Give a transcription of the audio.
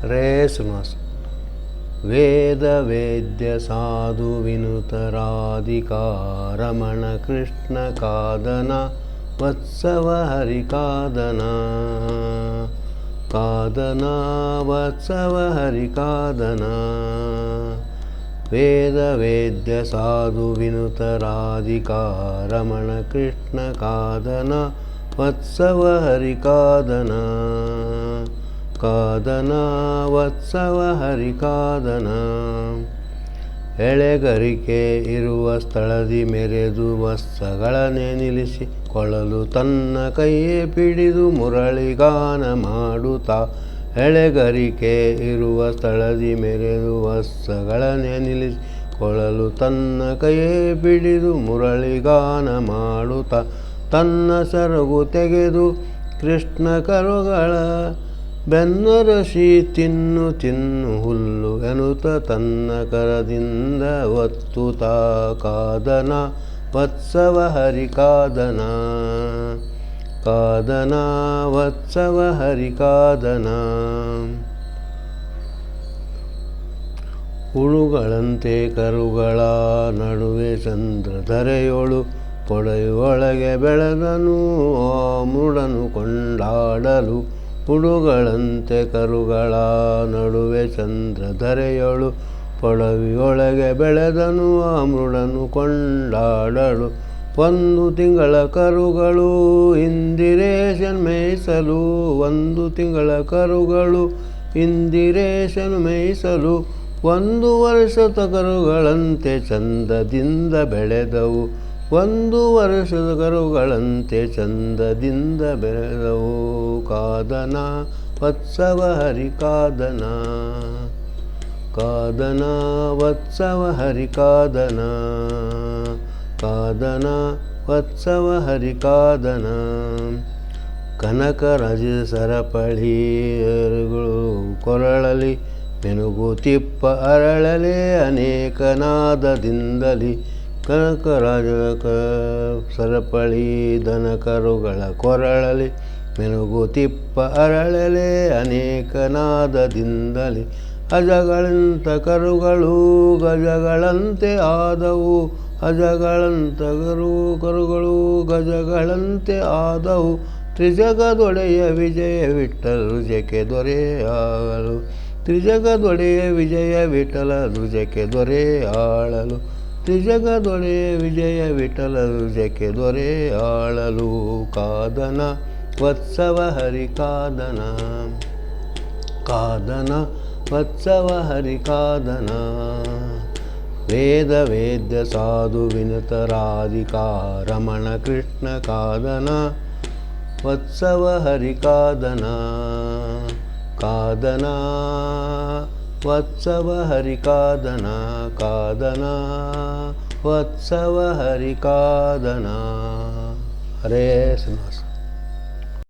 ರೇ ಶ್ರೀನಿವಾಸ. ವೇದ ವೇದ್ಯ ಸಾಧು ವಿನುತರಾಧಿಕಾ ರಮಣ ಕೃಷ್ಣ ಕಾದನ ವತ್ಸವ ಹರಿ ಕಾದನ ಕಾದನ ವತ್ಸವ ಹರಿ ಕಾದನ. ವೇದ ವೇದ್ಯ ಸಾಧು ವಿನುತರಾಧಿಕಾ ರಮಣ ಕೃಷ್ಣ ಕಾದನ ವತ್ಸವ ಹರಿ ಕಾದನ ಕಾದನ ವತ್ಸವ ಹರಿ ಕಾದನ. ಎಳೆಗರಿಕೆ ಇರುವ ಸ್ಥಳದಿ ಮೆರೆದು ವತ್ಸಗಳನ್ನೇ ನಿಲ್ಲಿಸಿ ಕೊಳ್ಳಲು ತನ್ನ ಕೈಯೇ ಪಿಡಿದು ಮುರಳಿಗಾನ ಮಾಡುತ್ತಾ. ಎಳೆಗರಿಕೆ ಇರುವ ಸ್ಥಳದಿ ಮೆರೆದು ವತ್ಸಗಳನ್ನೇ ನಿಲ್ಲಿಸಿ ಕೊಳ್ಳಲು ತನ್ನ ಕೈಯೇ ಪಿಡಿದು ಮುರಳಿಗಾನ ಮಾಡುತ್ತಾ. ತನ್ನ ಸರಗು ತೆಗೆದು ಕೃಷ್ಣ ಕರುಗಳ ಬೆನ್ನರಸಿ ತಿನ್ನು ತಿನ್ನು ಹುಲ್ಲು ಎನ್ನುತ್ತ ತನ್ನ ಕರದಿಂದ ಒತ್ತುತ್ತ ಕಾದನ ವತ್ಸವ ಹರಿ ಕಾದನ ಕಾದನ ವತ್ಸವ ಹರಿ ಕಾದನ. ಹುಳುಗಳಂತೆ ಕರುಗಳ ನಡುವೆ ಚಂದ್ರಧರೆಯೋಳು ಪೊಡೆಯೊಳಗೆ ಬೆಳೆದನು ಆ ಮುಡನು ಕೊಂಡಾಡಲು. ಹುಳುಗಳಂತೆ ಕರುಗಳ ನಡುವೆ ಚಂದ್ರಧರೆಯೋಳು ಪೊಡವಿಯೊಳಗೆ ಬೆಳೆದನು ಆ ಮೃಡನು ಕೊಂಡಾಡಲು. ಒಂದು ತಿಂಗಳ ಕರುಗಳು ಇಂದಿರೇಶನ್ ಮೇಯಿಸಲು ಒಂದು ತಿಂಗಳ ಕರುಗಳು ಇಂದಿರೇಶನು ಮೇಯಿಸಲು. ಒಂದು ವರ್ಷದ ಕರುಗಳಂತೆ ಚಂದದಿಂದ ಬೆಳೆದವು ಒಂದು ವರ್ಷದ ಕರುಗಳಂತೆ ಚಂದದಿಂದ ಬೆಳೆದವು. ಕಾದನ ವತ್ಸವ ಹರಿ ಕಾದನ ಕಾದನ ವತ್ಸವ ಹರಿ ಕಾದನ ಕಾದನ ವತ್ಸವ ಹರಿ ಕಾದನ. ಕನಕರಾಜ ಸರಪಳಿಗಳು ಕೊರಳಲಿ ಮೆನುಗುತಿಪ್ಪ ಅರಳಲೆ ಅನೇಕ ನಾದದಿಂದಲಿ. ಕನಕರಾಜ ಸರಪಳಿ ದನಕರುಗಳ ಕೊರಳಲಿ ಮೆನುಗುತಿಪ್ಪ ಅರಳಲೆ ಅನೇಕ ನಾದದಿಂದಲಿ. ಅಜಗಳಂತ ಕರುಗಳು ಗಜಗಳಂತೆ ಆದವು ಅಜಗಳಂತ ಕರುಗಳು ಗಜಗಳಂತೆ ಆದವು. ತ್ರಿಜಗದೊಡೆಯ ವಿಜಯ ವಿಠಲ ರುಜಕ್ಕೆ ದೊರೆಯಾಗಲು ತ್ರಿಜಗದೊಡೆಯ ವಿಜಯ ವಿಠಲ ರುಜಕ್ಕೆ ದೊರೆಯಾಳಲು ತ್ರಿಜಗದೊಡೆಯ ವಿಜಯ ವಿಠಲ ರುಜಕ್ಕೆ ದೊರೆಯಾಳಲು. ಕಾದನ ವತ್ಸವ ಹರಿ ಕಾದನ ಕಾದನ ವತ್ಸವ ಹರಿ ಕಾದನ. ವೇದ ವೇದ್ಯ ಸಾಧು ವಿನುತರಾಧಿಕಾ ರಮಣ ಕೃಷ್ಣ ಕಾದನ ವತ್ಸವ ಹರಿ ಕಾದನ ಕಾದನ ವತ್ಸವ ಹರಿ ಕಾದನ ಕಾದನ ವತ್ಸವ ಹರಿ ಕಾದನ. ಹರೇ ಶ್ರೀನಿವಾಸ.